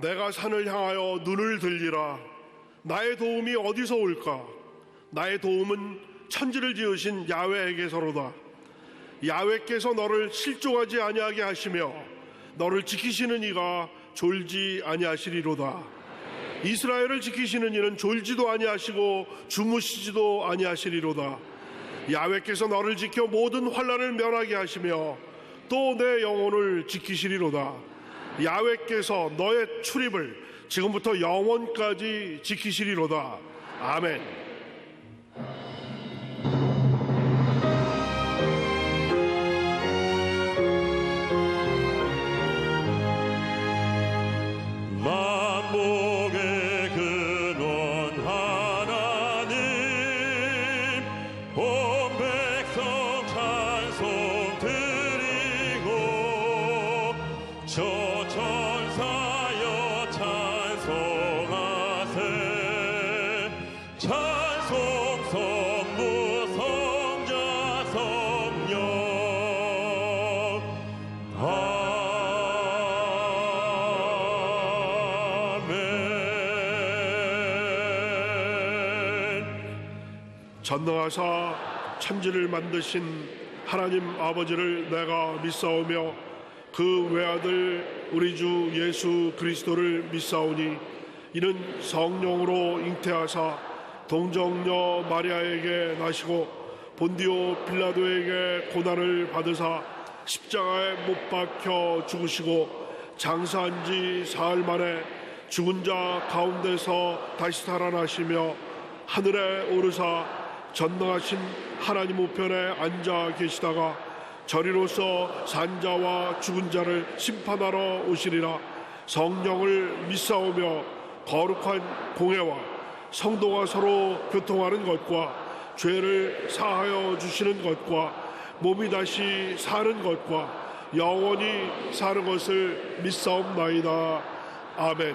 내가 산을 향하여 눈을 들리라. 나의 도움이 어디서 올까? 나의 도움은 천지를 지으신 야훼에게서로다. 야훼께서 너를 실족하지 아니하게 하시며 너를 지키시는 이가 졸지 아니하시리로다. 이스라엘을 지키시는 이는 졸지도 아니하시고 주무시지도 아니하시리로다. 야훼께서 너를 지켜 모든 환난을 면하게 하시며 또 내 영혼을 지키시리로다. 야훼께서 너의 출입을 지금부터 영원까지 지키시리로다. 아멘. 전능하사 천지를 만드신 하나님 아버지를 내가 믿사오며 그 외아들 우리 주 예수 그리스도를 믿사오니 이는 성령으로 잉태하사 동정녀 마리아에게 나시고 본디오 빌라도에게 고난을 받으사 십자가에 못 박혀 죽으시고 장사한 지 사흘 만에 죽은 자 가운데서 다시 살아나시며 하늘에 오르사 전능하신 하나님 우편에 앉아 계시다가 저리로서 산자와 죽은 자를 심판하러 오시리라. 성령을 믿사오며 거룩한 공회와 성도가 서로 교통하는 것과 죄를 사하여 주시는 것과 몸이 다시 사는 것과 영원히 사는 것을 믿사옵나이다. 아멘.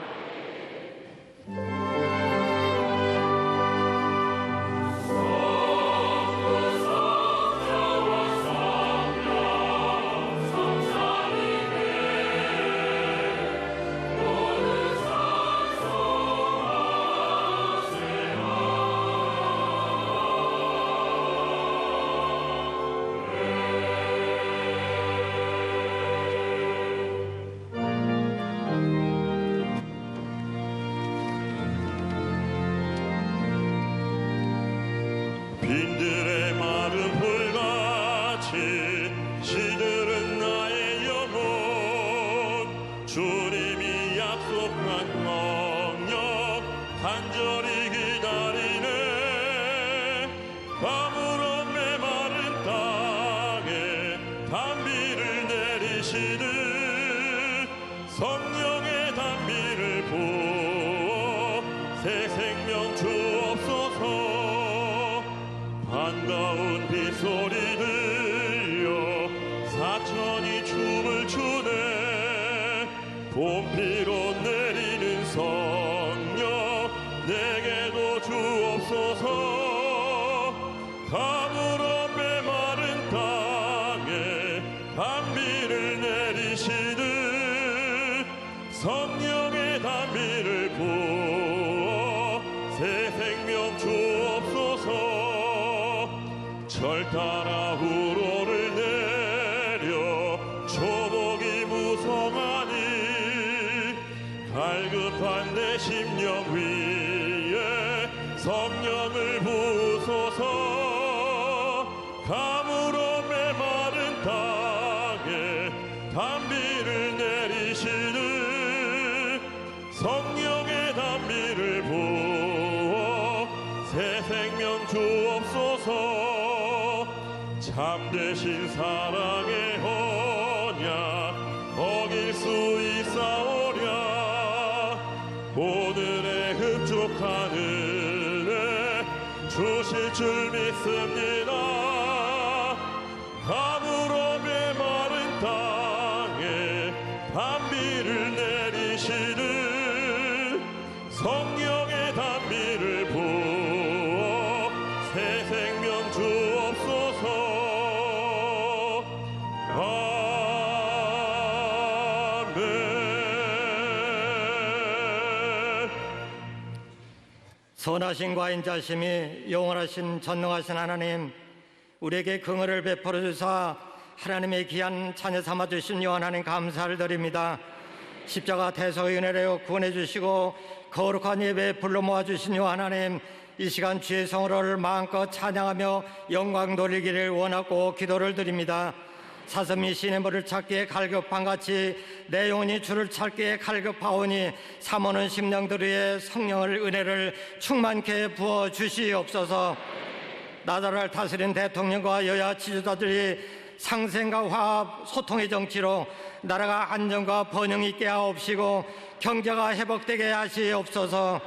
빈들의 마른 불같이 시들은 나의 영혼 주님이 약속한 영역 간절히 기다리네. 아무런 메마른 땅에 단비를 내리시듯 성령의 단비를 부어 새 생명 주옵소서. 반가운 빗소리 들려 사천이 춤을 추네. 봄비로 내리는 성령 내게도 주옵소서. 가물어 메마른 땅에 단비를 내리시듯 성령의 단비를 부어 새 생명 주옵소서. 절 따라 우로를 내려 초복이 무성하니 갈급한 내 심령 위에 성령을 부으소서. 가물어 메마른 땅에 단비를 내리시듯 성령의 단비를 부어 새 생명 주옵소서. 참되신 사랑의 언약 어길 수 있사오랴. 오늘의 흡족한 은혜 주실 줄 믿습니다. 가물어 메마른 땅에 단비를 내리시듯 성령의 단비를 부어 새 생명 주옵소서. 아멘. 선하신 과인자심이 영원하신 전능하신 하나님, 우리에게 긍휼을 베풀어 주사 하나님의 귀한 자녀 삼아 주신 영원 하나님 감사를 드립니다. 십자가 대속의 은혜로 구원해 주시고 거룩한 예배에 불러 모아 주신 영원 하나님, 이 시간 주의 성호를 마음껏 찬양하며 영광 돌리기를 원하고 기도를 드립니다. 사슴이 시냇물을 찾기에 갈급한같이 내 영혼이 주를 찾기에 갈급하오니 삼오는 심령들 위에 성령을 은혜를 충만케 부어 주시옵소서. 나라를 다스린 대통령과 여야 지도자들이 상생과 화합, 소통의 정치로 나라가 안정과 번영 있게 하옵시고 경제가 회복되게 하시옵소서.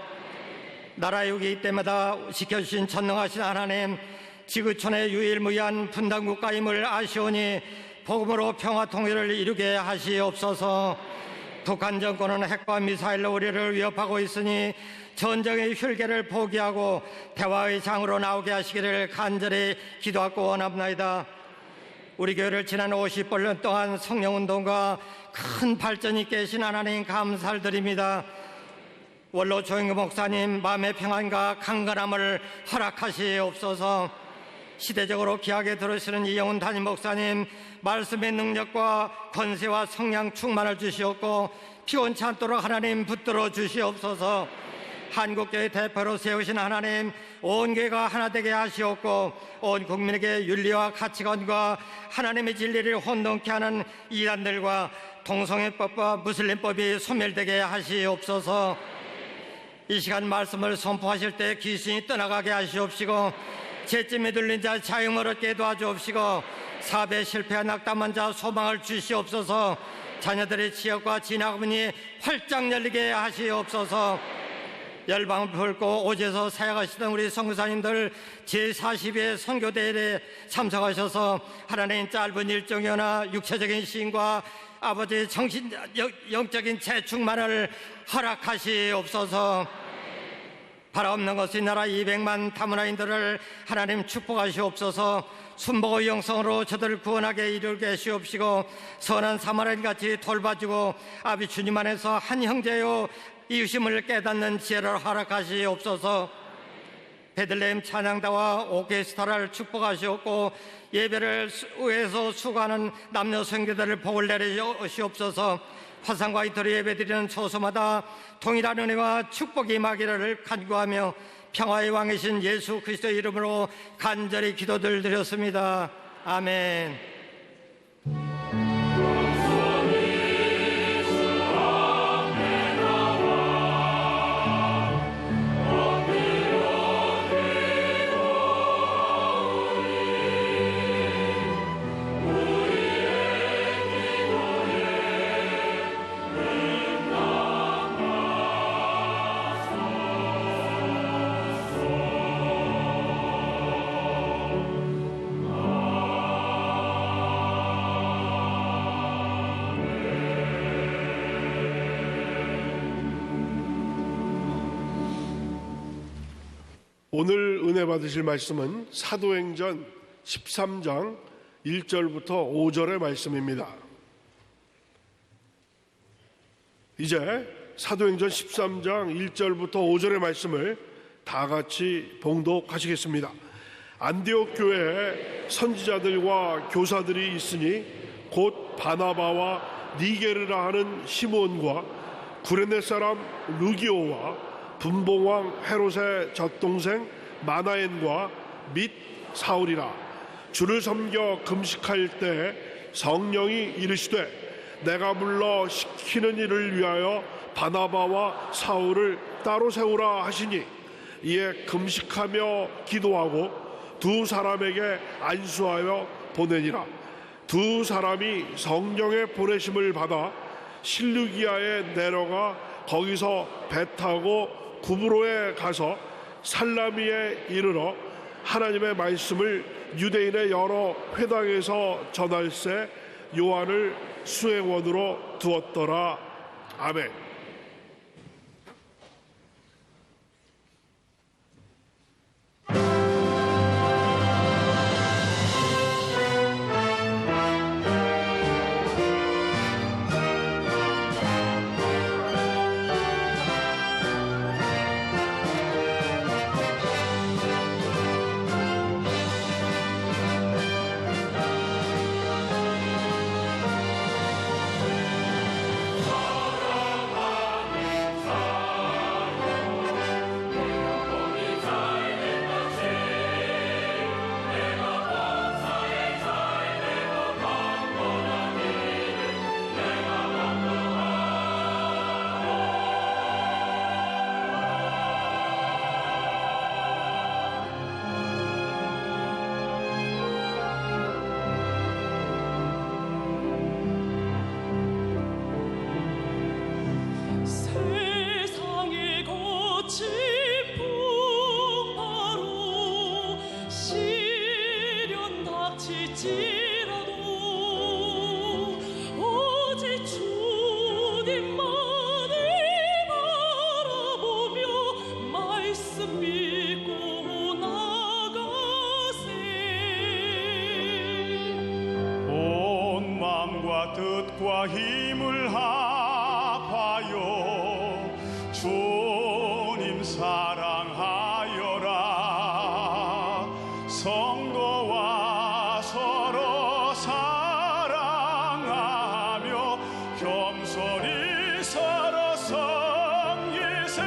나라 유기 때마다 지켜주신 전능하신 하나님, 지구촌의 유일무이한 분단국가임을 아시오니 복음으로 평화 통일을 이루게 하시옵소서. 북한 정권은 핵과 미사일로 우리를 위협하고 있으니 전쟁의 흉계를 포기하고 대화의 장으로 나오게 하시기를 간절히 기도하고 원합나이다. 우리 교회를 지난 50년 동안 성령운동과 큰 발전 있게 하신 하나님 감사를 드립니다. 원로 조영규 목사님 마음의 평안과 강건함을 허락하시옵소서. 시대적으로 귀하게 들으시는 이영훈 담임 목사님 말씀의 능력과 권세와 성량 충만을 주시옵고 피곤치 않도록 하나님 붙들어 주시옵소서. 한국교회 대표로 세우신 하나님, 온 교회가 하나 되게 하시옵고 온 국민에게 윤리와 가치관과 하나님의 진리를 혼동케 하는 이단들과 동성애법과 무슬림법이 소멸되게 하시옵소서. 이 시간 말씀을 선포하실 때 귀신이 떠나가게 하시옵시고 죄짐에 들린 자 자유를 얻게 도와주옵시고 사업에 실패한 낙담한 자 소망을 주시옵소서. 자녀들의 지역과 진학문이 활짝 열리게 하시옵소서. 열방을 펼고 오제에서 사역하시던 우리 선교사님들 제40회 선교대회에 참석하셔서 하나님 짧은 일정이나 육체적인 시인과 아버지의 영적인 재충만을 허락하시옵소서. 바라옵는 것이 나라 200만 다문화인들을 하나님 축복하시옵소서. 순복의 영성으로 저들을 구원하게 이루게 하시옵시고 선한 사마리아인같이 돌봐주고 아비 주님 안에서 한 형제요 이웃임을 깨닫는 지혜를 허락하시옵소서. 베들레헴 찬양다와 오케스트라를 축복하시옵고 예배를 위해서 수고하는 남녀 성교들을 복을 내리시옵소서. 화상과 이토록 예배드리는 초소마다 동일한 은혜와 축복이 임하기를 간구하며 평화의 왕이신 예수 그리스도의 이름으로 간절히 기도를 드렸습니다. 아멘. 오늘 은혜 받으실 말씀은 사도행전 13장 1절부터 5절의 말씀입니다. 이제 사도행전 13장 1절부터 5절의 말씀을 다 같이 봉독하시겠습니다. 안디옥 교회에 선지자들과 교사들이 있으니 곧 바나바와 니게르라 하는 시몬과 구레네 사람 루기오와 분봉왕 헤롯의 젖동생 마나엔과 및 사울이라. 주를 섬겨 금식할 때 성령이 이르시되 내가 불러 시키는 일을 위하여 바나바와 사울을 따로 세우라 하시니 이에 금식하며 기도하고 두 사람에게 안수하여 보내니라. 두 사람이 성령의 보내심을 받아 실루기아에 내려가 거기서 배 타고 구브로에 가서 살라미에 이르러 하나님의 말씀을 유대인의 여러 회당에서 전할세 요한을 수행원으로 두었더라. 아멘. 하실지라도 오직 주님만을 바라보며 말씀 믿고 나가세. 온 마음과 뜻과 힘을 합하여 주님 사랑하여라. 성도와 서로 사랑하며 겸손히 서로 섬기세.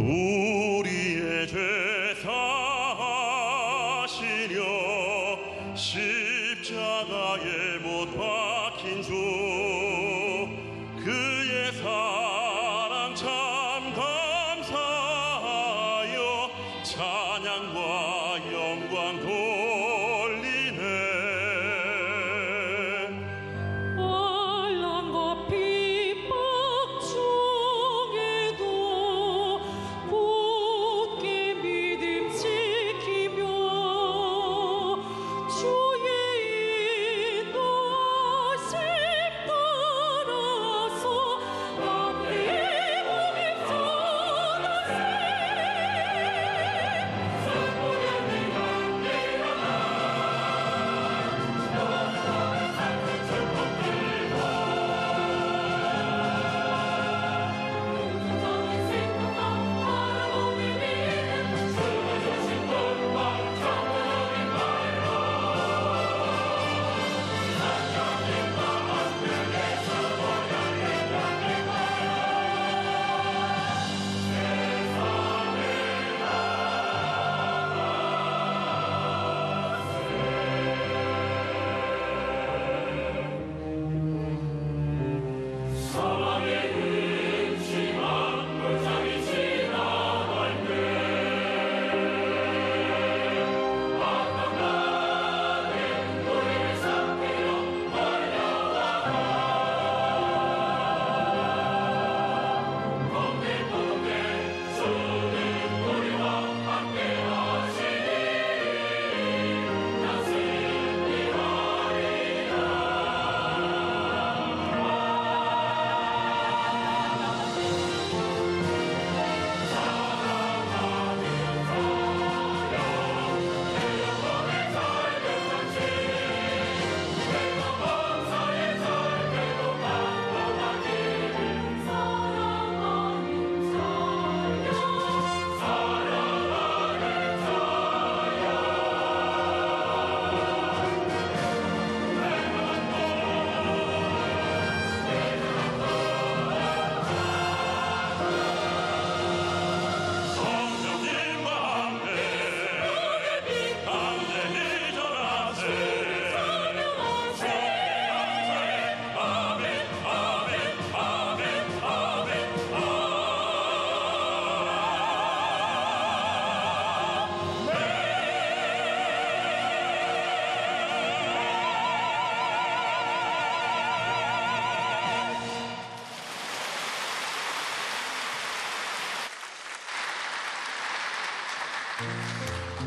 우리의 죄 사하시려 십자가에 못 박힌 주, 그의 사랑 참 감사하여 찬양과 영광 돌리네. 환난과 핍박 중에도 굳게 믿음 지키며 주의 인도하심 따라서 남의 복임 전하세.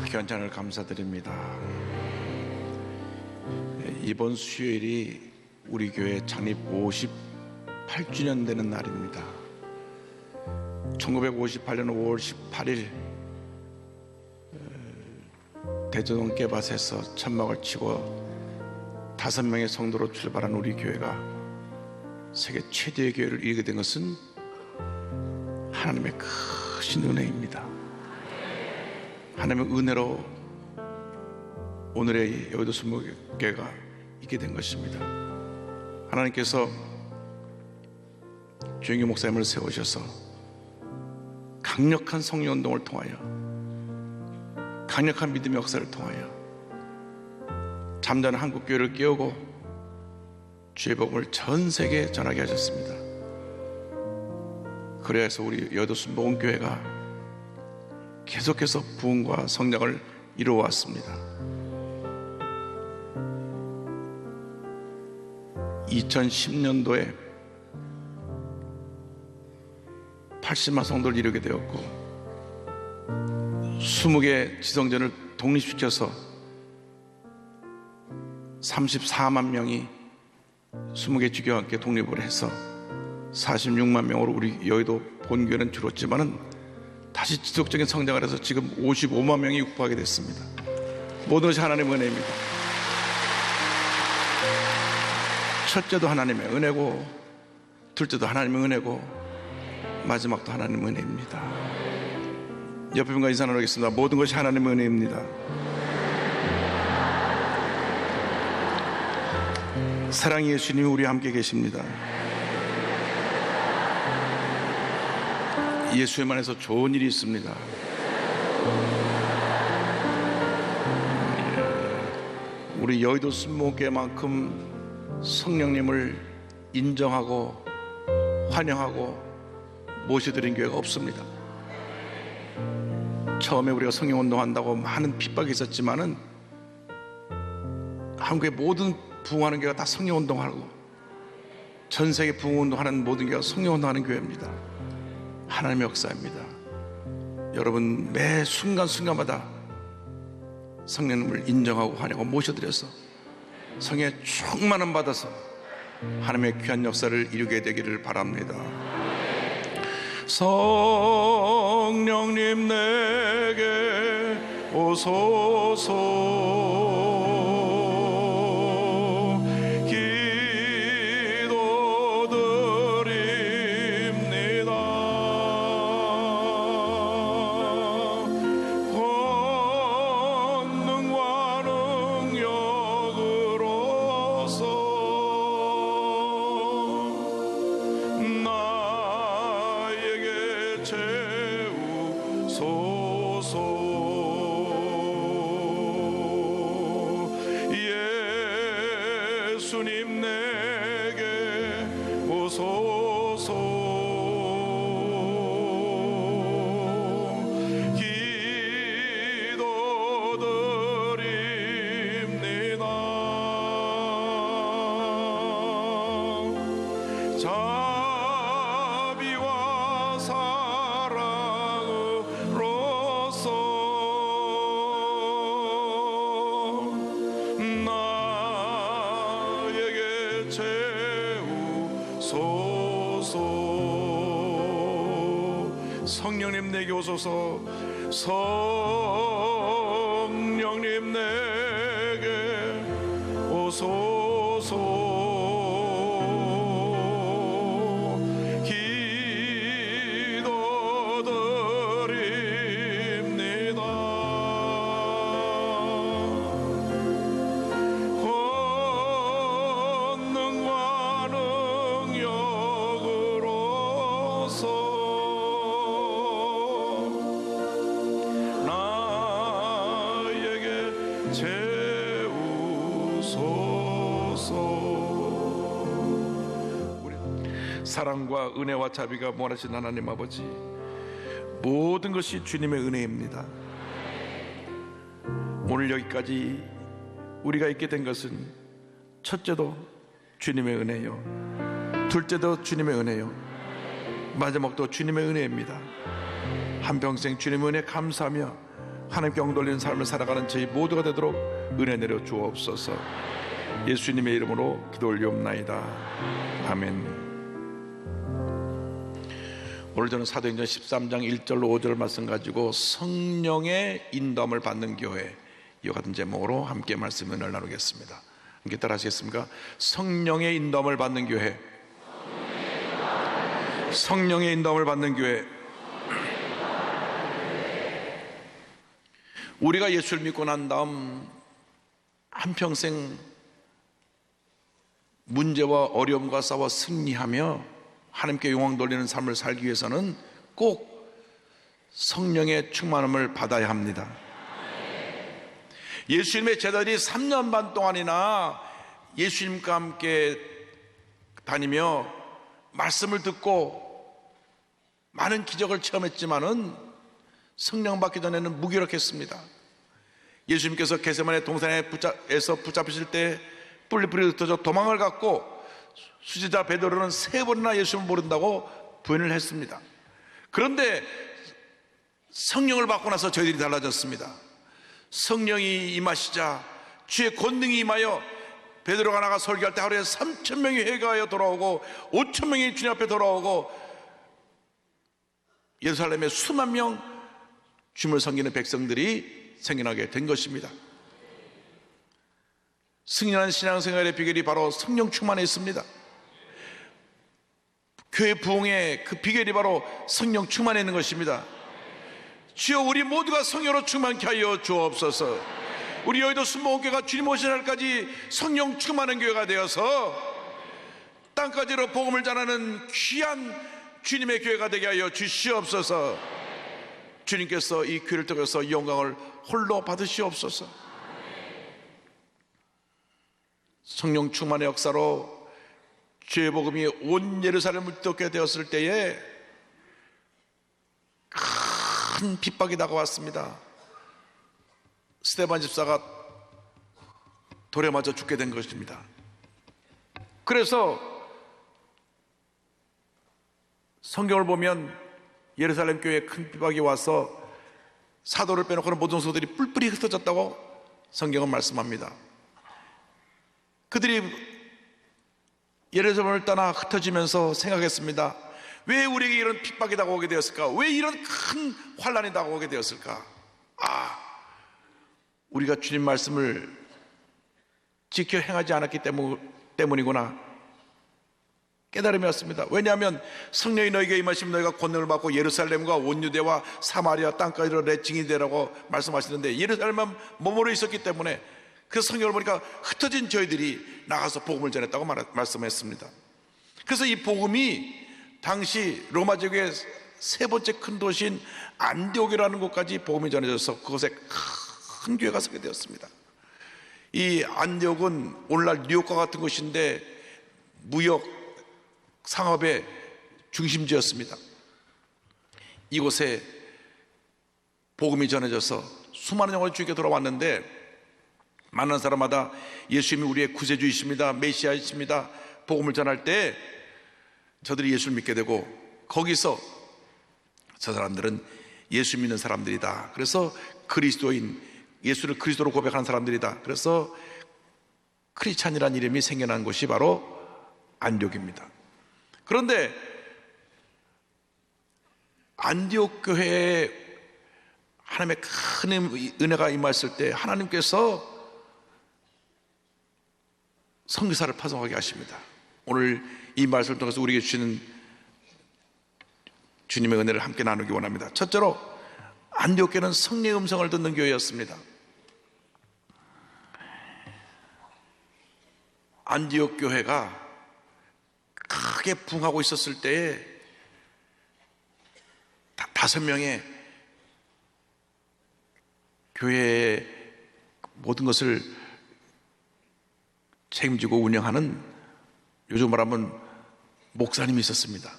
귀한 감사드립니다. 이번 수요일이 우리 교회 창립 58주년 되는 날입니다. 1958년 5월 18일 대전원 깨밭에서 천막을 치고 5명의 성도로 출발한 우리 교회가 세계 최대의 교회를 이루게 된 것은 하나님의 크신 은혜입니다. 하나님의 은혜로 오늘의 여의도 순복음교회가 있게 된 것입니다. 하나님께서 주영기 목사님을 세우셔서 강력한 성령운동을 통하여, 강력한 믿음의 역사를 통하여 잠자는 한국교회를 깨우고 주의 복음을 전 세계에 전하게 하셨습니다. 그래서 우리 여의도 순복음교회가 계속해서 부흥과 성장을 이루어왔습니다. 2010년도에 80만 성도를 이루게 되었고 20개 지성전을 독립시켜서 34만 명이 20개 주교와 함께 독립을 해서 46만 명으로 우리 여의도 본교회는 줄었지만은 다시 지속적인 성장을 해서 지금 55만 명이 육박하게 됐습니다. 모든 것이 하나님의 은혜입니다. 첫째도 하나님의 은혜고, 둘째도 하나님의 은혜고, 마지막도 하나님의 은혜입니다. 옆에 분과 인사 나누겠습니다. 모든 것이 하나님의 은혜입니다. 사랑의 예수님이 우리와 함께 계십니다. 예수님 안에서 좋은 일이 있습니다. 우리 여의도 순복음교회만큼 성령님을 인정하고 환영하고 모셔드린 교회가 없습니다. 처음에 우리가 성령운동한다고 많은 핍박이 있었지만은 한국의 모든 부흥하는 교회가 다 성령운동하고 전 세계 부흥운동하는 모든 교회가 성령운동하는 교회입니다. 하나님의 역사입니다. 여러분 매 순간순간마다 성령님을 인정하고 환영하고 모셔드려서 성령의 충만함 받아서 하나님의 귀한 역사를 이루게 되기를 바랍니다. 성령님 내게 오소서. 예수님 내게 오소서. 기도드립니다. 자비와 사랑으로서 나에게 채우소서. 성령님 내게 오소서. 성령님 내게 오소서. 기도드립니다. 권능과 능력으로서 나에게 채우소서. 사랑과 은혜와 자비가 무한하신 하나님 아버지, 모든 것이 주님의 은혜입니다. 오늘 여기까지 우리가 있게 된 것은 첫째도 주님의 은혜요, 둘째도 주님의 은혜요, 마지막도 주님의 은혜입니다. 한평생 주님의 은혜 감사하며 하나님께 엉돌리는 삶을 살아가는 저희 모두가 되도록 은혜 내려 주옵소서. 예수님의 이름으로 기도 올리옵나이다. 아멘. 오늘 저는 사도행전 13장 1절로 5절 말씀 가지고 성령의 인도함을 받는 교회, 이와 같은 제목으로 함께 말씀을 나누겠습니다. 함께 따라 하시겠습니까? 성령의 인도함을 받는 교회, 성령의 인도함을 받는 교회. 우리가 예수를 믿고 난 다음 한평생 문제와 어려움과 싸워 승리하며 하나님께 영광 돌리는 삶을 살기 위해서는 꼭 성령의 충만함을 받아야 합니다. 예수님의 제자들이 3년 반 동안이나 예수님과 함께 다니며 말씀을 듣고 많은 기적을 체험했지만은 성령 받기 전에는 무기력했습니다. 예수님께서 겟세마네 동산에서 붙잡히실 때 뿔리뿔리 흩어져 도망을 갔고 수제자 베드로는 3번이나 예수님을 모른다고 부인을 했습니다. 그런데 성령을 받고 나서 저희들이 달라졌습니다. 성령이 임하시자 주의 권능이 임하여 베드로가 나가 설교할 때 하루에 3,000명이 회개하여 돌아오고 5,000명이 주님 앞에 돌아오고 예루살렘에 수만 명 주님을 섬기는 백성들이 생겨나게 된 것입니다. 승리하는 신앙생활의 비결이 바로 성령 충만에 있습니다. 교회 부흥의 그 비결이 바로 성령 충만에 있는 것입니다. 주여 우리 모두가 성령으로 충만케 하여 주옵소서. 우리 여의도 순복음교회가 주님 오신 날까지 성령 충만한 교회가 되어서 땅까지로 복음을 전하는 귀한 주님의 교회가 되게 하여 주시옵소서. 주님께서 이 교회를 통해서 영광을 홀로 받으시옵소서. 성령 충만의 역사로 주의 복음이 온 예루살렘을 뒤덮게 되었을 때에 큰 핍박이 다가왔습니다. 스데반 집사가 돌에 맞아 죽게 된 것입니다. 그래서 성경을 보면 예루살렘 교회에 큰 핍박이 와서 사도를 빼놓고는 모든 성도들이 뿔뿔이 흩어졌다고 성경은 말씀합니다. 그들이 예루살렘을 떠나 흩어지면서 생각했습니다. 왜 우리에게 이런 핍박이 다가오게 되었을까? 왜 이런 큰 환난이 다가오게 되었을까? 우리가 주님 말씀을 지켜 행하지 않았기 때문이구나 깨달음이 왔습니다. 왜냐하면 성령이 너희에게 임하시면 너희가 권능을 받고 예루살렘과 온 유대와 사마리아 땅까지로 내 증인이 되라고 말씀하시는데 예루살렘만 머무르 있었기 때문에 그 성경을 보니까 흩어진 저희들이 나가서 복음을 전했다고 말씀했습니다. 그래서 이 복음이 당시 로마 제국의 3번째 큰 도시인 안디옥이라는 곳까지 복음이 전해져서 그곳에 큰 교회가 서게 되었습니다. 이 안디옥은 오늘날 뉴욕과 같은 곳인데 무역 상업의 중심지였습니다. 이곳에 복음이 전해져서 수많은 영혼이 주님께 돌아왔는데 많은 사람마다 예수님이 우리의 구세주이십니다, 메시아이십니다 복음을 전할 때 저들이 예수를 믿게 되고 거기서 저 사람들은 예수 믿는 사람들이다. 그래서 그리스도인, 예수를 그리스도로 고백하는 사람들이다. 그래서 크리스찬이라는 이름이 생겨난 곳이 바로 안디옥입니다. 그런데 안디옥 교회에 하나님의 큰 은혜가 임했을 때 하나님께서 선교사를 파송하게 하십니다. 오늘 이 말씀을 통해서 우리에게 주시는 주님의 은혜를 함께 나누기 원합니다. 첫째로 안디옥 교회는 성령의 음성을 듣는 교회였습니다. 안디옥 교회가 크게 부흥하고 있었을 때에 5명의 교회의 모든 것을 책임지고 운영하는, 요즘 말하면 목사님이 있었습니다.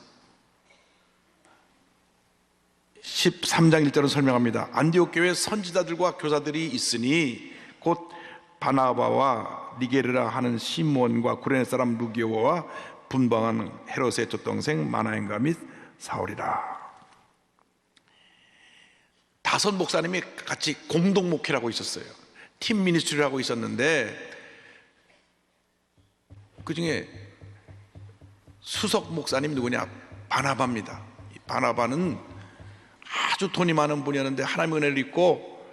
13장 1절은 설명합니다. 안디옥 교회에 선지자들과 교사들이 있으니 곧 바나바와 니게르라 하는 시몬과 구레네 사람 루기오와 분방한 헤롯의 맏동생 마나엔과 및 사울이라. 5 목사님이 같이 공동 목회를 하고 있었어요. 팀 미니스트리를 하고 있었는데 그 중에 수석 목사님 누구냐? 바나바입니다. 이 바나바는 아주 돈이 많은 분이었는데 하나님의 은혜를 입고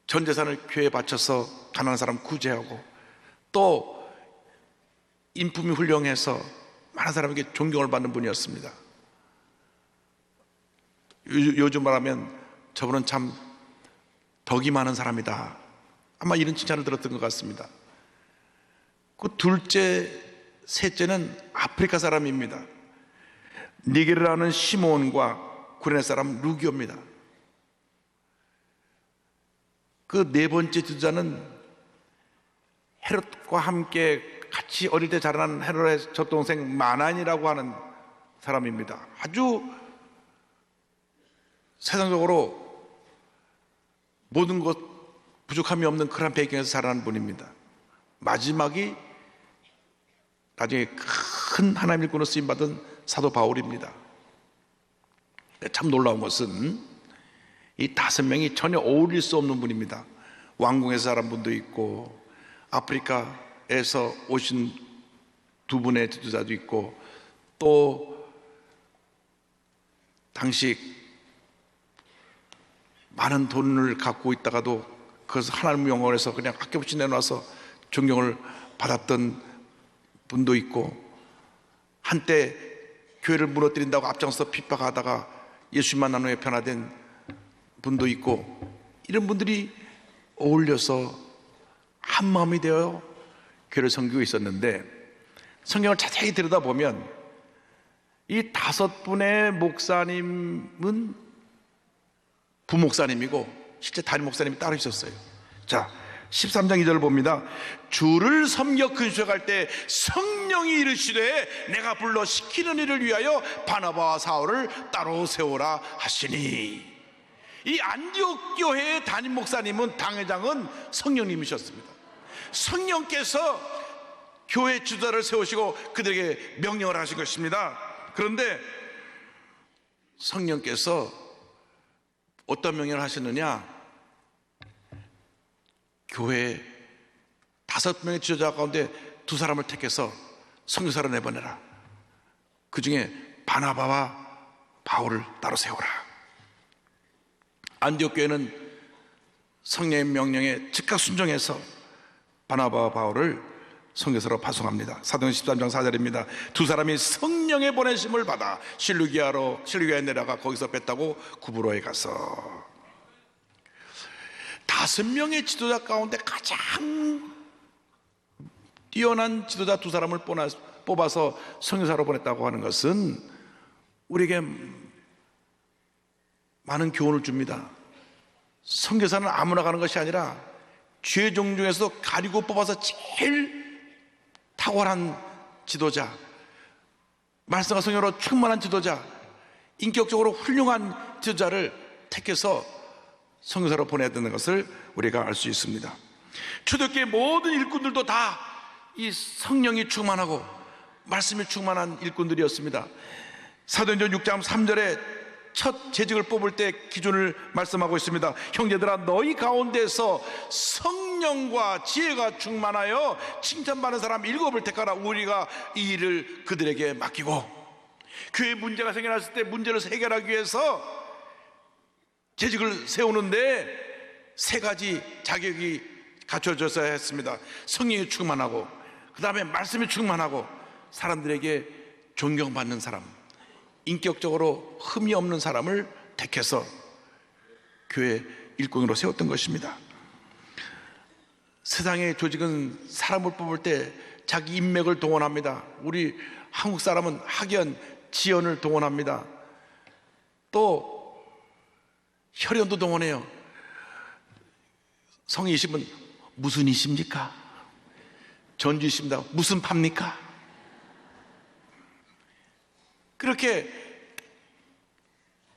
전 재산을 교회에 바쳐서 가난한 사람 구제하고 또 인품이 훌륭해서 많은 사람에게 존경을 받는 분이었습니다. 요즘 말하면 저분은 참 덕이 많은 사람이다. 아마 이런 칭찬을 들었던 것 같습니다. 그 둘째, 셋째는 아프리카 사람입니다. 니게르라는 시몬과 구레네 사람 루기오입니다. 그 네 번째 지도자는 헤롯과 함께 같이 어릴 때 자라난 헤롯의 젖동생 마난이라고 하는 사람입니다. 아주 세상적으로 모든 것 부족함이 없는 그런 배경에서 자라난 분입니다. 마지막이 나중에 큰 하나님 일꾼으로 쓰임받은 사도 바울입니다. 참 놀라운 것은 이 5명이 전혀 어울릴 수 없는 분입니다. 왕궁에서 자란 분도 있고 아프리카에서 오신 2분의 지도자도 있고 또 당시 많은 돈을 갖고 있다가도 그것을 하나님 영광에서 그냥 아낌없이 내놔서 존경을 받았던 분도 있고 한때 교회를 무너뜨린다고 앞장서 핍박하다가 예수 만난 후에 변화된 분도 있고 이런 분들이 어울려서 한 마음이 되어 교회를 섬기고 있었는데 성경을 자세히 들여다보면 이 5분의 목사님은 부목사님이고 실제 담임 목사님이 따로 있었어요. 자, 13장 2절을 봅니다. 주를 섬겨 근수해갈 때 성령이 이르시되 내가 불러 시키는 일을 위하여 바나바와 사울을 따로 세우라 하시니. 이 안디옥 교회의 담임 목사님은 당회장은 성령님이셨습니다. 성령께서 교회 주자를 세우시고 그들에게 명령을 하신 것입니다. 그런데 성령께서 어떤 명령을 하셨느냐? 교회 5명의 지도자 가운데 2사람을 택해서 선교사로 내보내라. 그 중에 바나바와 바울을 따로 세우라. 안디옥 교회는 성령의 명령에 즉각 순종해서 바나바와 바울을 선교사로 파송합니다. 사도행 13장 4절입니다. 2사람이 성령의 보내심을 받아 실루기아에 내려가 거기서 배 타고 구브로에 가서 5명의 지도자 가운데 가장 뛰어난 지도자 2사람을 뽑아서 선교사로 보냈다고 하는 것은 우리에게 많은 교훈을 줍니다. 선교사는 아무나 가는 것이 아니라 죄종 중에서 가리고 뽑아서 제일 탁월한 지도자, 말씀과 성령으로 충만한 지도자, 인격적으로 훌륭한 지도자를 택해서 선교사로 보내야 되는 것을 우리가 알 수 있습니다. 초대교회 모든 일꾼들도 다 이 성령이 충만하고 말씀이 충만한 일꾼들이었습니다. 사도행전 6장 3절에 첫 재직을 뽑을 때 기준을 말씀하고 있습니다. 형제들아 너희 가운데서 성령과 지혜가 충만하여 칭찬받는 사람 7을 택하라. 우리가 이 일을 그들에게 맡기고, 교회에 문제가 생겨났을 때 문제를 해결하기 위해서 재직을 세우는데 3가지 자격이 갖춰져야 했습니다. 성령이 충만하고, 그 다음에 말씀이 충만하고, 사람들에게 존경받는 사람, 인격적으로 흠이 없는 사람을 택해서 교회 일꾼으로 세웠던 것입니다. 세상의 조직은 사람을 뽑을 때 자기 인맥을 동원합니다. 우리 한국 사람은 학연, 지연을 동원합니다. 또 혈연도 동원해요. 성이시면 무슨 이십니까? 전주이십니다. 무슨 팝니까? 그렇게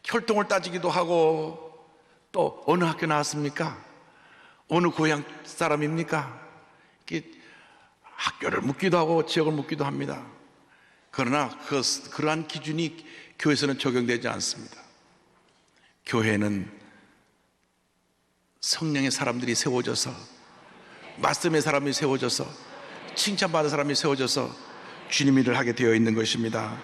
혈통을 따지기도 하고, 또 어느 학교 나왔습니까? 어느 고향 사람입니까? 이렇게 학교를 묻기도 하고 지역을 묻기도 합니다. 그러나 그러한 기준이 교회에서는 적용되지 않습니다. 교회는 성령의 사람들이 세워져서, 말씀의 사람이 세워져서, 칭찬받은 사람이 세워져서 주님 일을 하게 되어 있는 것입니다.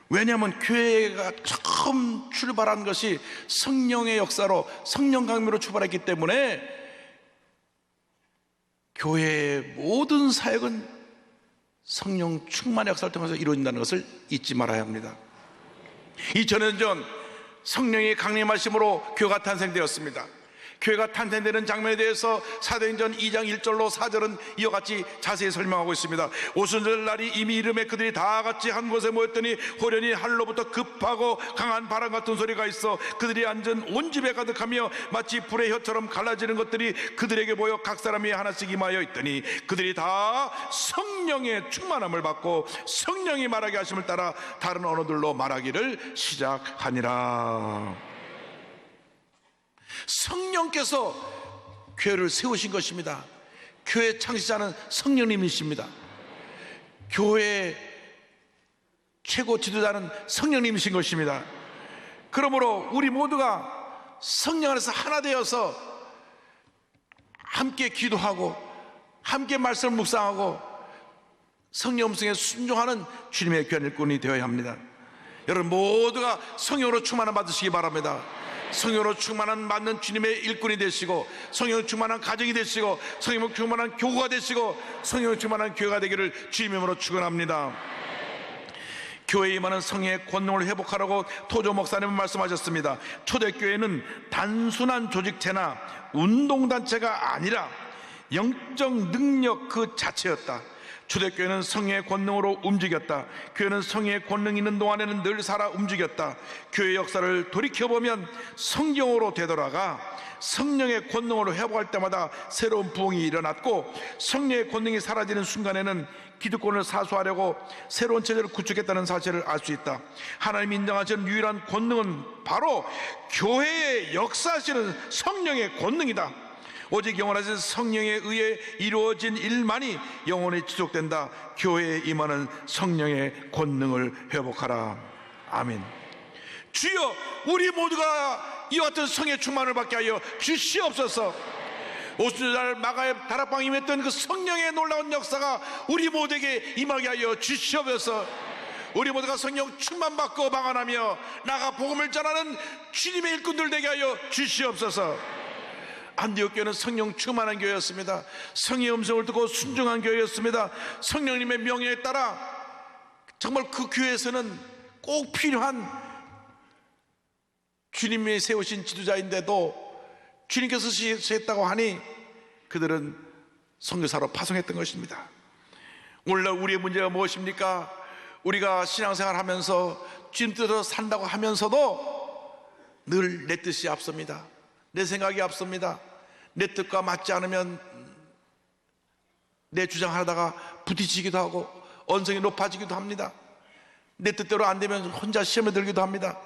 왜냐하면 교회가 처음 출발한 것이 성령의 역사로, 성령 강림으로 출발했기 때문에 교회의 모든 사역은 성령 충만의 역사를 통해서 이루어진다는 것을 잊지 말아야 합니다. 2000년 전 성령의 강림하심으로 교회가 탄생되었습니다. 교회가 탄생되는 장면에 대해서 사도행전 2장 1절로 4절은 이와 같이 자세히 설명하고 있습니다. 오순절 날이 이미 이름에 그들이 다 같이 한 곳에 모였더니 호련히 하늘로부터 급하고 강한 바람 같은 소리가 있어 그들이 앉은 온 집에 가득하며 마치 불의 혀처럼 갈라지는 것들이 그들에게 보여 각 사람이 하나씩 임하여 있더니 그들이 다 성령의 충만함을 받고 성령이 말하게 하심을 따라 다른 언어들로 말하기를 시작하니라. 성령께서 교회를 세우신 것입니다. 교회 창시자는 성령님이십니다. 교회의 최고 지도자는 성령님이신 것입니다. 그러므로 우리 모두가 성령 안에서 하나 되어서 함께 기도하고 함께 말씀을 묵상하고 성령 음성에 순종하는 주님의 귀한 일꾼이 되어야 합니다. 여러분 모두가 성령으로 충만함 받으시기 바랍니다. 성령으로 충만한 받는 주님의 일꾼이 되시고 성령으로 충만한 가정이 되시고 성령으로 충만한 교구가 되시고 성령으로 충만한 교회가 되기를 주님의 이름으로 축원합니다. 교회에 임하는 성령의 권능을 회복하라고 토조 목사님은 말씀하셨습니다. 초대교회는 단순한 조직체나 운동단체가 아니라 영적 능력 그 자체였다. 초대교회는 성령의 권능으로 움직였다. 교회는 성령의 권능이 있는 동안에는 늘 살아 움직였다. 교회 역사를 돌이켜보면 성경으로 되돌아가 성령의 권능으로 회복할 때마다 새로운 부흥이 일어났고 성령의 권능이 사라지는 순간에는 기득권을 사수하려고 새로운 체제를 구축했다는 사실을 알 수 있다. 하나님이 인정하시는 유일한 권능은 바로 교회의 역사하시는 성령의 권능이다. 오직 영원하신 성령에 의해 이루어진 일만이 영원히 지속된다. 교회에 임하는 성령의 권능을 회복하라. 아멘. 주여 우리 모두가 이와 같은 성의 충만을 받게 하여 주시옵소서. 오순절 마가의 다락방에 임했던 그 성령의 놀라운 역사가 우리 모두에게 임하게 하여 주시옵소서. 우리 모두가 성령 충만받고 방언하며 나가 복음을 전하는 주님의 일꾼들 되게 하여 주시옵소서. 안디옥 교회는 성령 충만한 교회였습니다. 성의 음성을 듣고 순종한 교회였습니다. 성령님의 명령에 따라 정말 그 교회에서는 꼭 필요한 주님이 세우신 지도자인데도 주님께서 쓰셨다고 하니 그들은 선교사로 파송했던 것입니다. 오늘날 우리의 문제가 무엇입니까? 우리가 신앙생활 하면서 주님 뜻대로 산다고 하면서도 늘 내 뜻이 앞섭니다. 내 생각이 앞섭니다. 내 뜻과 맞지 않으면 내 주장하다가 부딪히기도 하고 언성이 높아지기도 합니다. 내 뜻대로 안 되면 혼자 시험에 들기도 합니다.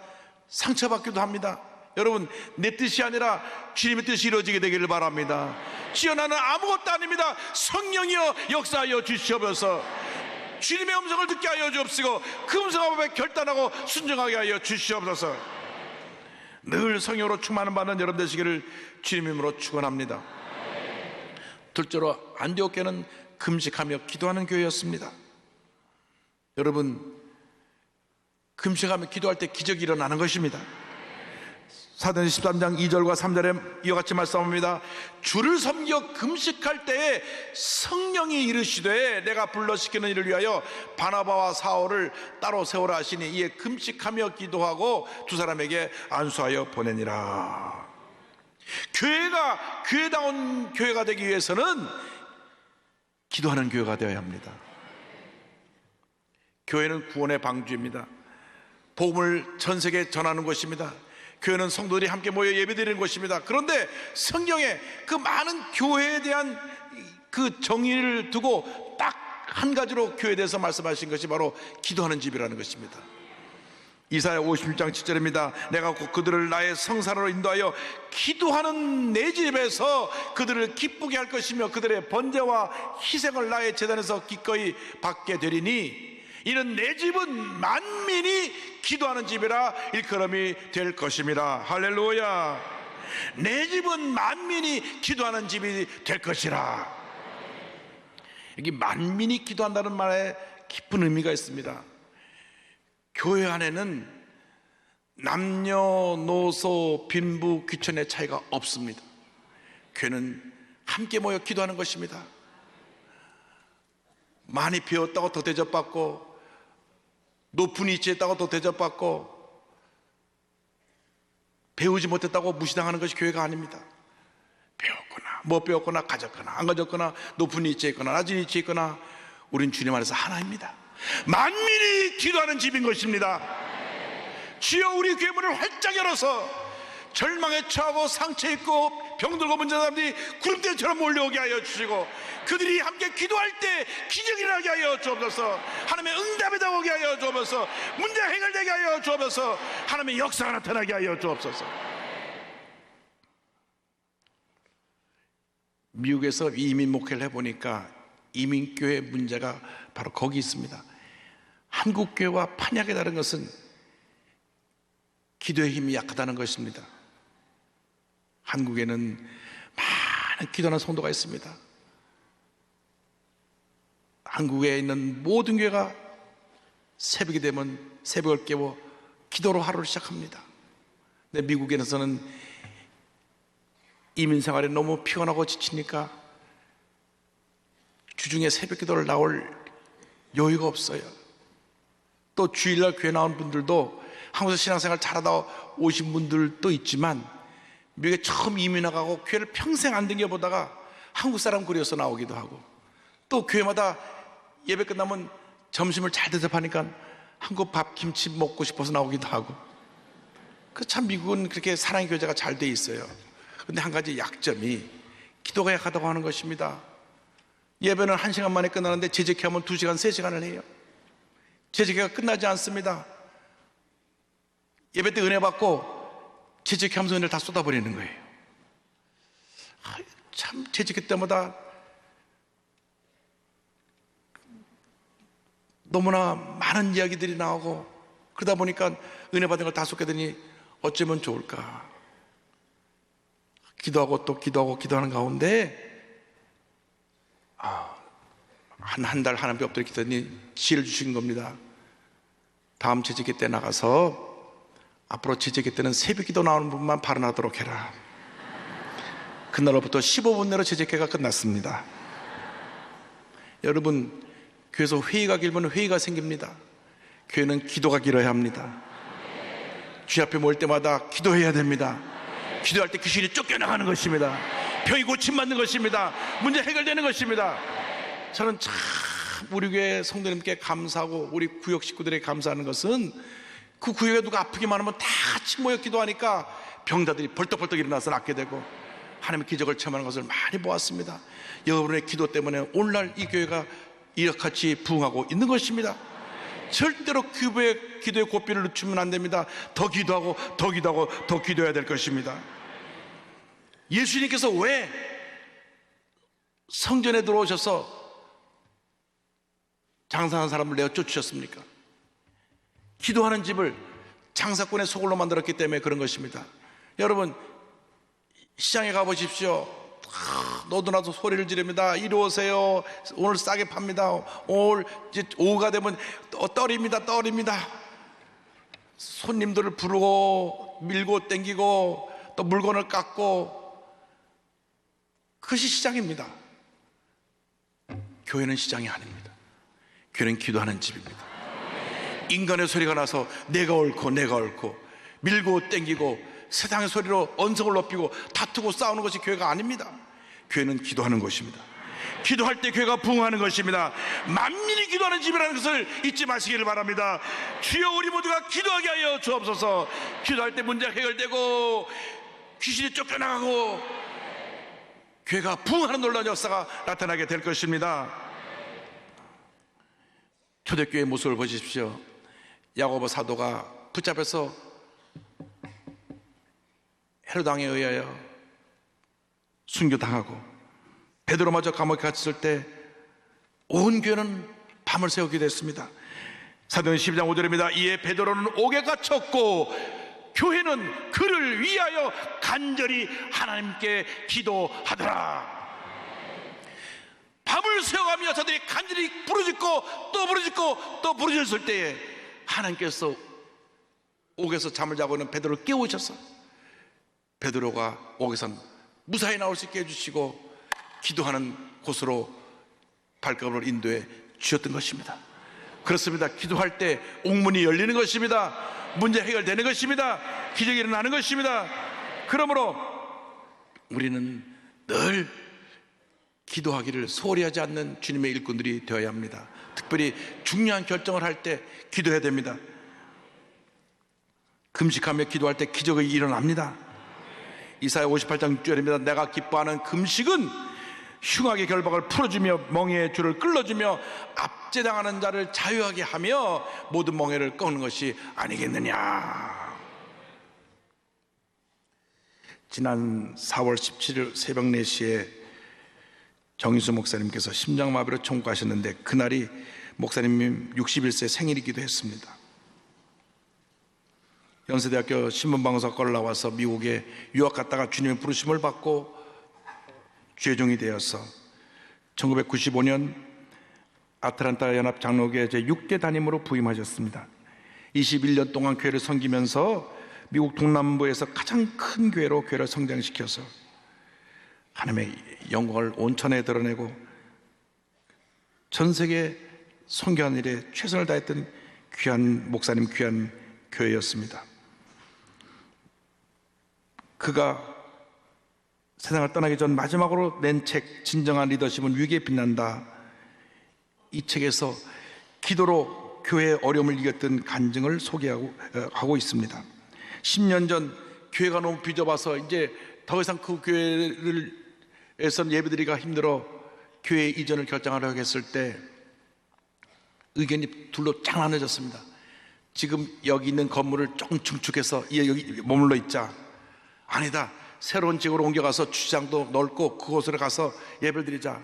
상처받기도 합니다. 여러분 내 뜻이 아니라 주님의 뜻이 이루어지게 되기를 바랍니다. 주여 나는 아무것도 아닙니다. 성령이여 역사하여 주시옵소서. 주님의 음성을 듣게 하여 주옵시고 그 음성 앞에 결단하고 순종하게 하여 주시옵소서. 늘 성령으로 충만을 받는 여러분 되시기를 주님의 이름으로 축원합니다. 둘째로 안디옥 교회는 금식하며 기도하는 교회였습니다. 여러분 금식하며 기도할 때 기적이 일어나는 것입니다. 사도행전 13장 2절과 3절에 이와 같이 말씀합니다. 주를 섬겨 금식할 때에 성령이 이르시되 내가 불러시키는 이를 위하여 바나바와 사울을 따로 세우라 하시니 이에 금식하며 기도하고 두 사람에게 안수하여 보내니라. 교회가 교회다운 교회가 되기 위해서는 기도하는 교회가 되어야 합니다. 교회는 구원의 방주입니다. 복음을 전 세계에 전하는 것입니다. 교회는 성도들이 함께 모여 예배드리는 곳입니다. 그런데 성경에 그 많은 교회에 대한 그 정의를 두고 딱 한 가지로 교회에 대해서 말씀하신 것이 바로 기도하는 집이라는 것입니다. 이사야 56장 7절입니다. 내가 곧 그들을 나의 성산으로 인도하여 기도하는 내 집에서 그들을 기쁘게 할 것이며 그들의 번제와 희생을 나의 제단에서 기꺼이 받게 되리니 이는 내 집은 만민이 기도하는 집이라 일컬음이 될 것입니다. 할렐루야. 내 집은 만민이 기도하는 집이 될 것이라. 여기 만민이 기도한다는 말에 깊은 의미가 있습니다. 교회 안에는 남녀노소 빈부 귀천의 차이가 없습니다. 교회는 함께 모여 기도하는 것입니다. 많이 배웠다고 더 대접받고 높은 위치에 있다고 더 대접받고 배우지 못했다고 무시당하는 것이 교회가 아닙니다. 뭐 배웠거나 가졌거나 안 가졌거나 높은 위치에 있거나 낮은 위치에 있거나 우린 주님 안에서 하나입니다. 만민이 기도하는 집인 것입니다. 주여 우리 교회 문을 활짝 열어서 절망에 처하고 상처 있고 병들고 문제된 사람들이 구름대처럼 몰려오게 하여 주시고 그들이 함께 기도할 때 기적이 일어나게 하여 주옵소서. 하나님의 응답에 다가오게 하여 주옵소서. 문제 해결되게 하여 주옵소서. 하나님의 역사가 나타나게 하여 주옵소서. 미국에서 이민 목회를 해보니까 이민교회 문제가 바로 거기 있습니다. 한국교회와 판약에 다른 것은 기도의 힘이 약하다는 것입니다. 한국에는 많은 기도하는 성도가 있습니다. 한국에 있는 모든 교회가 새벽이 되면 새벽을 깨워 기도로 하루를 시작합니다. 근데 미국에서는 이민 생활에 너무 피곤하고 지치니까 주중에 새벽 기도를 나올 여유가 없어요. 또 주일날 교회 나온 분들도 한국에서 신앙생활 잘하다 오신 분들도 있지만 미국에 처음 이민 와가고 교회를 평생 안 댕겨보다가 한국 사람 그려서 나오기도 하고 또 교회마다 예배 끝나면 점심을 잘 대접하니까 한국 밥 김치 먹고 싶어서 나오기도 하고 참 미국은 그렇게 사랑의 교제가 잘 돼 있어요. 그런데 한 가지 약점이 기도가 약하다고 하는 것입니다. 예배는 1시간 만에 끝나는데 재직하면 2시간, 3시간을 해요. 재직회가 끝나지 않습니다. 예배 때 은혜 받고 재직하면서 은혜를 다 쏟아버리는 거예요. 참 재직회 때마다 너무나 많은 이야기들이 나오고 그러다 보니까 은혜 받은 걸 다 쏟게 되니 어쩌면 좋을까. 기도하고 또 기도하는 가운데 한 달 하나님께 엎드려 기도했더니 지혜를 주신 겁니다. 다음 재직회 때 나가서 앞으로 재직회 때는 새벽 기도 나오는 분만 발언하도록 해라. 그날로부터 15분 내로 재직회가 끝났습니다. 여러분, 교회에서 회의가 길면 회의가 생깁니다. 교회는 기도가 길어야 합니다. 주 앞에 모일 때마다 기도해야 됩니다. 기도할 때 귀신이 쫓겨나가는 것입니다. 병이 고침받는 것입니다. 문제 해결되는 것입니다. 저는 참 우리 교회 성도님께 감사하고 우리 구역 식구들에게 감사하는 것은 그 구역에 누가 아프기만 하면 다 같이 모여 기도하니까 병자들이 벌떡벌떡 일어나서 낫게 되고 하나님의 기적을 체험하는 것을 많이 보았습니다. 여러분의 기도 때문에 오늘날 이 교회가 이렇게 부흥하고 있는 것입니다. 절대로 기도의 고삐를 늦추면 안 됩니다. 더 기도하고 더 기도하고 더 기도해야 될 것입니다. 예수님께서 왜 성전에 들어오셔서 장사하는 사람을 내어 쫓으셨습니까? 기도하는 집을 장사꾼의 소굴로 만들었기 때문에 그런 것입니다. 여러분, 시장에 가보십시오. 너도 나도 소리를 지릅니다. 이리 오세요. 오늘 싸게 팝니다. 오늘 이제 오후가 되면 떨입니다. 손님들을 부르고 밀고 땡기고 또 물건을 깎고 그것이 시장입니다. 교회는 시장이 아닙니다. 교회는 기도하는 집입니다. 인간의 소리가 나서 내가 옳고 밀고 땡기고 세상의 소리로 언성을 높이고 다투고 싸우는 것이 교회가 아닙니다. 교회는 기도하는 것입니다. 기도할 때 교회가 부흥하는 것입니다. 만민이 기도하는 집이라는 것을 잊지 마시기를 바랍니다. 주여 우리 모두가 기도하게 하여 주옵소서. 기도할 때 문제가 해결되고 귀신이 쫓겨나가고 교회가 부흥하는 놀라운 역사가 나타나게 될 것입니다. 초대교회의 모습을 보십시오. 야고보 사도가 붙잡혀서 헤롯 왕에 의하여 순교당하고 베드로마저 감옥에 갇혔을 때 온 교회는 밤을 새우게 됐습니다. 사도행전 12장 5절입니다. 이에 베드로는 옥에 갇혔고 교회는 그를 위하여 간절히 하나님께 기도하더라. 밤을 새워가며 저들이 간절히 부르짖고 또 부르짖고 또 부르짖을 때에 하나님께서 옥에서 잠을 자고 있는 베드로를 깨우셔서 베드로가 옥에서 무사히 나올 수 있게 해주시고 기도하는 곳으로 발걸음을 인도해 주셨던 것입니다. 그렇습니다. 기도할 때 옥문이 열리는 것입니다. 문제 해결되는 것입니다. 기적이 일어나는 것입니다. 그러므로 우리는 늘 기도하기를 소홀히 하지 않는 주님의 일꾼들이 되어야 합니다. 특별히 중요한 결정을 할 때 기도해야 됩니다. 금식하며 기도할 때 기적이 일어납니다. 이사야 58장 6절입니다. 내가 기뻐하는 금식은 흉악의 결박을 풀어주며 멍에의 줄을 끌어주며 압제당하는 자를 자유하게 하며 모든 멍에를 꺾는 것이 아니겠느냐. 지난 4월 17일 새벽 4시에 정인수 목사님께서 심장마비로 청구하셨는데 그날이 목사님 61세 생일이기도 했습니다. 연세대학교 신문방송학과를 나와서 미국에 유학 갔다가 주님의 부르심을 받고 죄종이 되어서 1995년 아틀란타 연합 장로교회 제6대 담임으로 부임하셨습니다. 21년 동안 교회를 섬기면서 미국 동남부에서 가장 큰 교회로 교회를 성장시켜서 하나님의 영광을 온천에 드러내고 전 세계 선교하는 일에 최선을 다했던 귀한 목사님, 귀한 교회였습니다. 그가 세상을 떠나기 전 마지막으로 낸 책 진정한 리더십은 위기에 빛난다. 이 책에서 기도로 교회의 어려움을 이겼던 간증을 소개하고 있습니다. 10년 전 교회가 너무 비좁아서 이제 더 이상 그 교회에선 예배드리기가 힘들어 교회 이전을 결정하려고 했을 때 의견이 둘로 쫙 나눠졌습니다. 지금 여기 있는 건물을 조금 증축해서 여기 머물러 있자. 아니다, 새로운 지역으로 옮겨가서 주차장도 넓고 그곳으로 가서 예배를 드리자.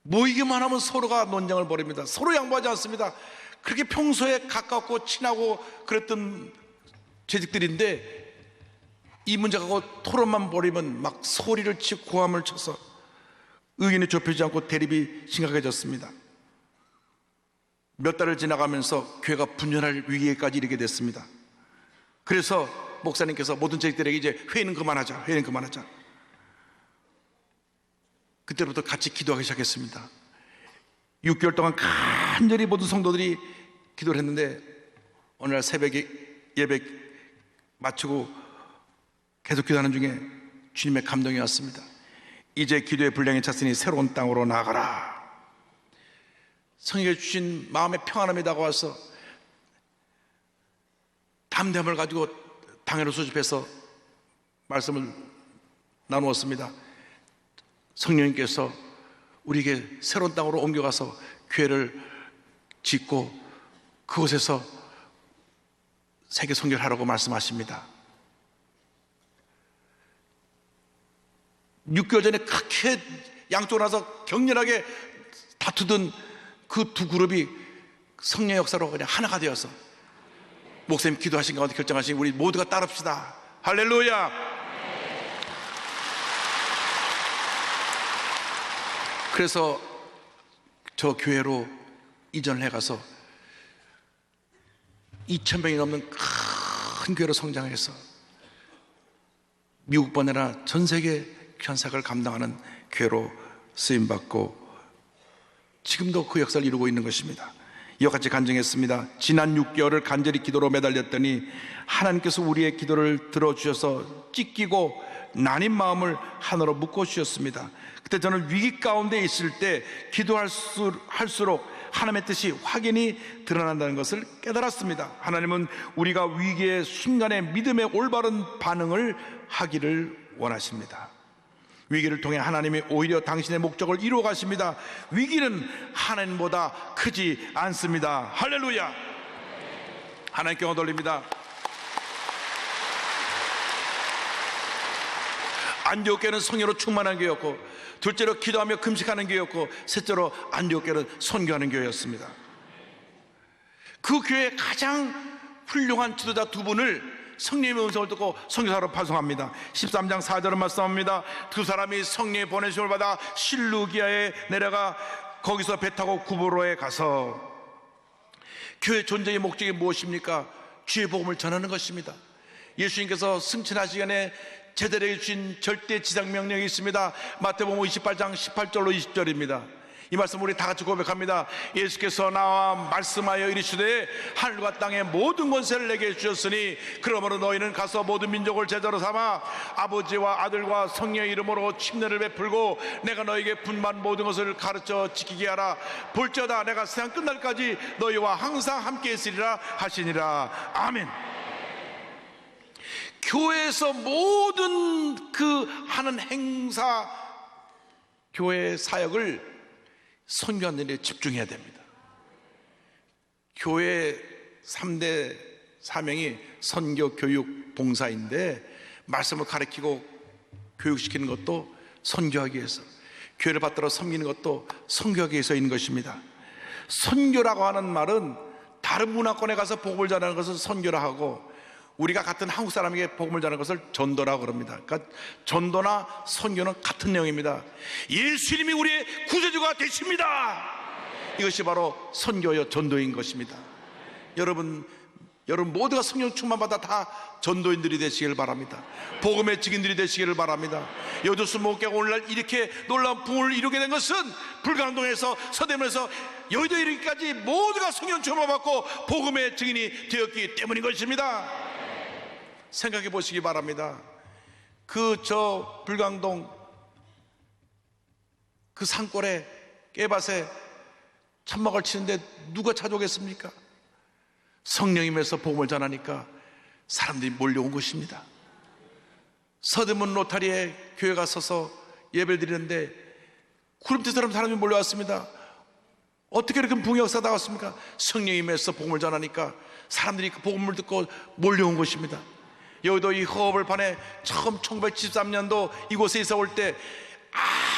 모이기만 하면 서로가 논쟁을 벌입니다. 서로 양보하지 않습니다. 그렇게 평소에 가깝고 친하고 그랬던 재직들인데 이 문제 갖고 토론만 벌이면 막 소리를 치고 고함을 쳐서 의견이 좁혀지지 않고 대립이 심각해졌습니다. 몇 달을 지나가면서 교회가 분열할 위기에까지 이르게 됐습니다. 그래서 목사님께서 모든 재직들에게 이제 회의는 그만하자. 그때부터 같이 기도하기 시작했습니다. 6개월 동안 간절히 모든 성도들이 기도를 했는데 어느 날 새벽에 예배 마치고 계속 기도하는 중에 주님의 감동이 왔습니다. 이제 기도의 분량이 찼으니 새로운 땅으로 나가라. 성령이 주신 마음의 평안함이 다가와서 담대함을 가지고 당회로 소집해서 말씀을 나누었습니다. 성령님께서 우리에게 새로운 땅으로 옮겨가서 교회를 짓고 그곳에서 세계 선교를 하라고 말씀하십니다. 6개월 전에 그렇게 양쪽으로 나서 격렬하게 다투던 그 두 그룹이 성령 역사로 그냥 하나가 되어서 목사님 기도하신 가운데 결정하신 우리 모두가 따릅시다. 할렐루야. 그래서 저 교회로 이전을 해가서 2,000명이 넘는 큰 교회로 성장해서 미국뿐 아니라 전 세계 현사를 감당하는 교회로 쓰임받고 지금도 그 역사를 이루고 있는 것입니다. 이와 같이 간증했습니다. 지난 6개월을 간절히 기도로 매달렸더니 하나님께서 우리의 기도를 들어주셔서 찢기고 나뉜 마음을 하나로 묶어주셨습니다. 그때 저는 위기 가운데 있을 때 기도할수록 하나님의 뜻이 확연히 드러난다는 것을 깨달았습니다. 하나님은 우리가 위기의 순간에 믿음의 올바른 반응을 하기를 원하십니다. 위기를 통해 하나님이 오히려 당신의 목적을 이루어 가십니다. 위기는 하나님보다 크지 않습니다. 할렐루야. 하나님께 영광 돌립니다. 안디옥 교회는 성령으로 충만한 교회였고, 둘째로 기도하며 금식하는 교회였고, 셋째로 안디옥 교회는 선교하는 교회였습니다. 그 교회의 가장 훌륭한 지도자 두 분을 성령의 음성을 듣고 선교사로 파송합니다. 13장 4절은 말씀합니다. 두 사람이 성령의 보내심을 받아 실루기아에 내려가 거기서 배 타고 구브로에 가서, 교회 존재의 목적이 무엇입니까? 주의 복음을 전하는 것입니다. 예수님께서 승천하시기 전에 제자들에게 주신 절대 지상 명령이 있습니다. 마태복음 28장 18절로 20절입니다. 이 말씀 우리 다 같이 고백합니다. 예수께서 나와 말씀하여 이르시되 하늘과 땅의 모든 권세를 내게 주셨으니 그러므로 너희는 가서 모든 민족을 제자로 삼아 아버지와 아들과 성령의 이름으로 침례를 베풀고 내가 너희에게 분만 모든 것을 가르쳐 지키게 하라. 볼지어다 내가 세상 끝날까지 너희와 항상 함께 있으리라 하시니라. 아멘. 교회에서 모든 그 하는 행사, 교회 사역을 선교하는 일에 집중해야 됩니다. 교회 3대 사명이 선교, 교육, 봉사인데 말씀을 가르치고 교육시키는 것도 선교하기 위해서, 교회를 받들어 섬기는 것도 선교하기 위해서 있는 것입니다. 선교라고 하는 말은 다른 문화권에 가서 복음을 전하는 것을 선교라 하고, 우리가 같은 한국 사람에게 복음을 전하는 것을 전도라고 그럽니다. 그러니까 전도나 선교는 같은 내용입니다. 예수님이 우리의 구세주가 되십니다. 이것이 바로 선교요 전도인 것입니다. 여러분 모두가 성령 충만받아 다 전도인들이 되시기를 바랍니다. 복음의 증인들이 되시기를 바랍니다. 여두수 목회가 오늘날 이렇게 놀라운 부흥을 이루게 된 것은 불광동에서 서대문에서 여의도 이르기까지 모두가 성령 충만받고 복음의 증인이 되었기 때문인 것입니다. 생각해 보시기 바랍니다. 불광동 그 산골에 깨밭에 천막을 치는데 누가 찾아오겠습니까? 성령님에서 복음을 전하니까 사람들이 몰려온 것입니다. 서대문 로타리에 교회가 서서 예배를 드리는데 구름대처럼 사람이 몰려왔습니다. 어떻게 이렇게 부흥의 역사가 나왔습니까? 성령님에서 복음을 전하니까 사람들이 그 복음을 듣고 몰려온 것입니다. 여의도 이 허허벌판에 처음 1973년도 이곳에 이사 올 때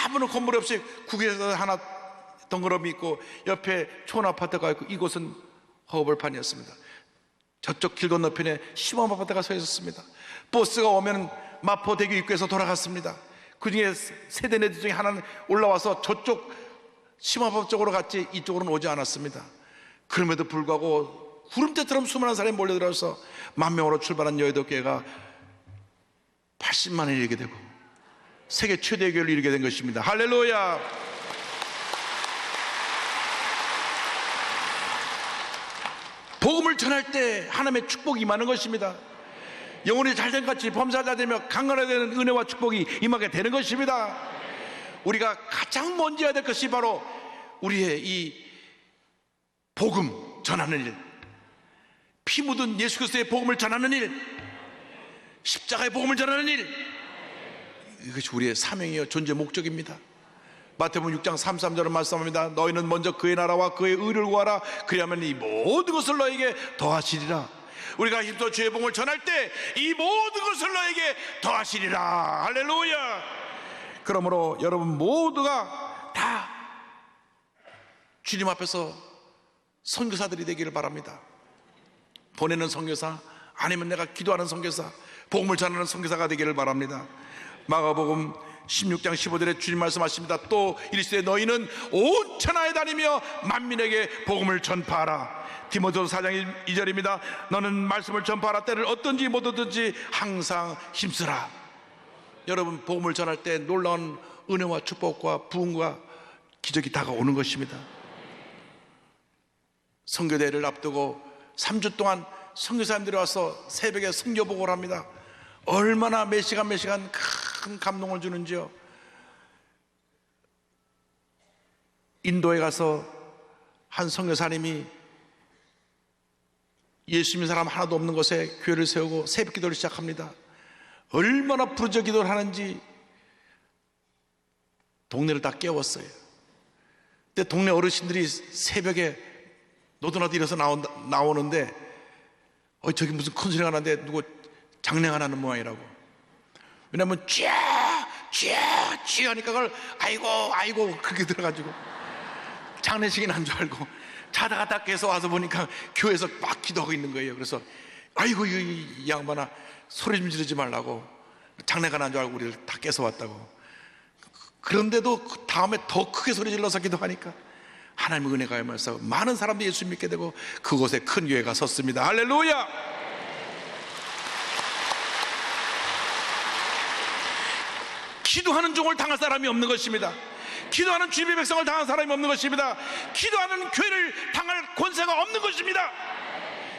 아무런 건물 없이 국외에서 하나 덩그러미 있고 옆에 촌아파트가 있고 이곳은 허허벌판이었습니다. 저쪽 길 건너편에 시범 아파트가 서 있었습니다. 버스가 오면 마포대교 입구에서 돌아갔습니다. 그 중에 세대네들 중에 하나는 올라와서 저쪽 시범 아파트 쪽으로 갔지 이쪽으로는 오지 않았습니다. 그럼에도 불구하고 구름대처럼 수많은 사람이 몰려들어서 10,000명으로 출발한 여의도 교회가 80만을 이루게 되고 세계 최대 교회를 이루게 된 것입니다. 할렐루야. 복음을 전할 때 하나님의 축복이 임하는 것입니다. 영혼이 잘된 같이 범사자 되며 강건하게 되는 은혜와 축복이 임하게 되는 것입니다. 우리가 가장 먼저 해야 될 것이 바로 우리의 이 복음 전하는 일, 피 묻은 예수 그리스도의 복음을 전하는 일, 십자가의 복음을 전하는 일, 이것이 우리의 사명이요 존재 목적입니다. 마태복음 6장 33절은 말씀합니다. 너희는 먼저 그의 나라와 그의 의를 구하라. 그리하면 이 모든 것을 너에게 더하시리라. 우리가 힘써 주의 복음을 전할 때 이 모든 것을 너에게 더하시리라. 할렐루야. 그러므로 여러분 모두가 다 주님 앞에서 선교사들이 되기를 바랍니다. 보내는 선교사, 아니면 내가 기도하는 선교사, 복음을 전하는 선교사가 되기를 바랍니다. 마가복음 16장 15절에 주님 말씀하십니다. 또 이르시되 너희는 온 천하에 다니며 만민에게 복음을 전파하라. 디모데후서 4장 2절입니다. 너는 말씀을 전파하라. 때를 어떤지 못 얻든지 항상 힘쓰라. 여러분 복음을 전할 때 놀라운 은혜와 축복과 부흥과 기적이 다가오는 것입니다. 선교대회를 앞두고 3주 동안 선교사님들이 와서 새벽에 선교 보고를 합니다. 얼마나 몇 시간 큰 감동을 주는지요. 인도에 가서 한 선교사님이 예수 믿는 사람 하나도 없는 곳에 교회를 세우고 새벽 기도를 시작합니다. 얼마나 부르짖어 기도를 하는지 동네를 다 깨웠어요. 근데 동네 어르신들이 새벽에 노도나도 일어서 나오는데 저기 무슨 큰 소리가 나는데 누구 장례가 나는 모양이라고. 왜냐면 쥐 하니까 그걸 아이고 그렇게 들어가지고 장례식이 난 줄 알고 자다가 딱 깨서 와서 보니까 교회에서 막 기도하고 있는 거예요. 그래서 아이고 이 양반아 소리 좀 지르지 말라고, 장례가 난 줄 알고 우리를 다 깨서 왔다고. 그런데도 그 다음에 더 크게 소리 질러서 기도하니까 하나님의 은혜가 임하여서 많은 사람들이 예수 믿게 되고 그곳에 큰 교회가 섰습니다. 할렐루야. 기도하는 종을 당할 사람이 없는 것입니다. 기도하는 주님의 백성을 당한 사람이 없는 것입니다. 기도하는 교회를 당할 권세가 없는 것입니다.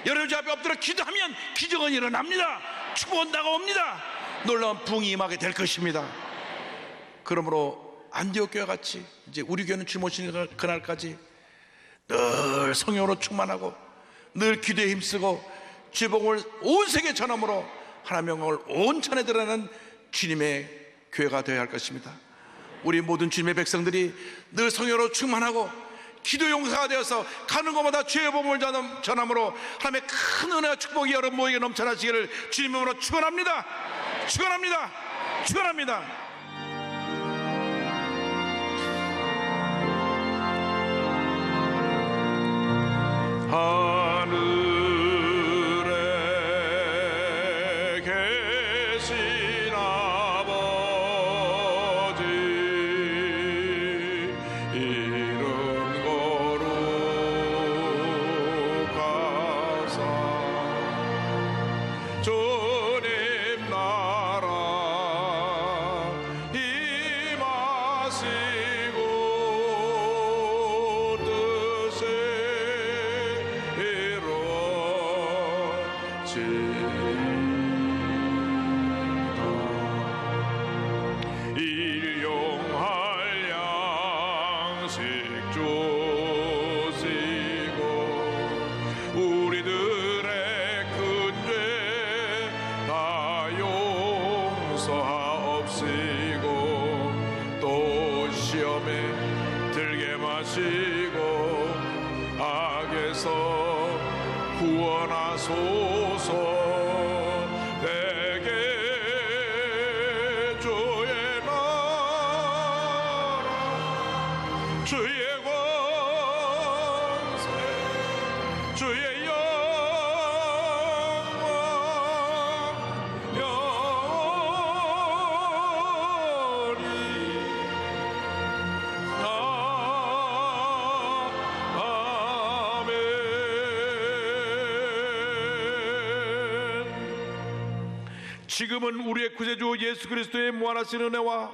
여러분 주 앞에 엎드려 기도하면 기적은 일어납니다. 축복은 다가옵니다. 놀라운 부흥이 임하게 될 것입니다. 그러므로 안디옥 교회와 같이 이제 우리 교회는 주님 오시는 그날까지 늘 성령으로 충만하고 늘 기도에 힘쓰고 주의 복음을 온 세계에 전함으로 하나님의 영광을 온 천에 드러내는 주님의 교회가 되어야 할 것입니다. 우리 모든 주님의 백성들이 늘 성령으로 충만하고 기도 용사가 되어서 가는 곳마다 주의 복음을 전함으로 하나님의 큰 은혜와 축복이 여러분 모에게 넘쳐나시기를 주님의 이름으로 축원합니다. 축원합니다. 축원합니다. 하늘에 계신 아버지 이름 거룩하사 주님 나라 임하시고 뜻이 일용할 양식 주시고 우리들의 큰 죄 다 용서하옵시고 또 시험에 들게 마시고 악에서 구원하소서. 내게 주의 나라 주의 권세 주의 영광 영원히 아멘. 지금은 우리의 구세주 예수 그리스도의 무한하신 은혜와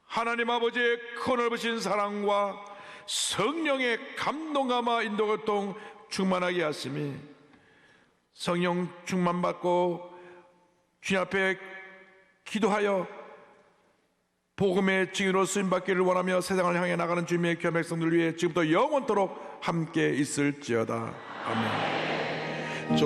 하나님 아버지의 크넓으신 사랑과 성령의 감동감화 인도교통 충만하게 하심이 성령 충만받고 주님 앞에 기도하여 복음의 증인으로 쓰임받기를 원하며 세상을 향해 나가는 주님의 귀한 백성들 위해 지금부터 영원토록 함께 있을지어다. 아멘.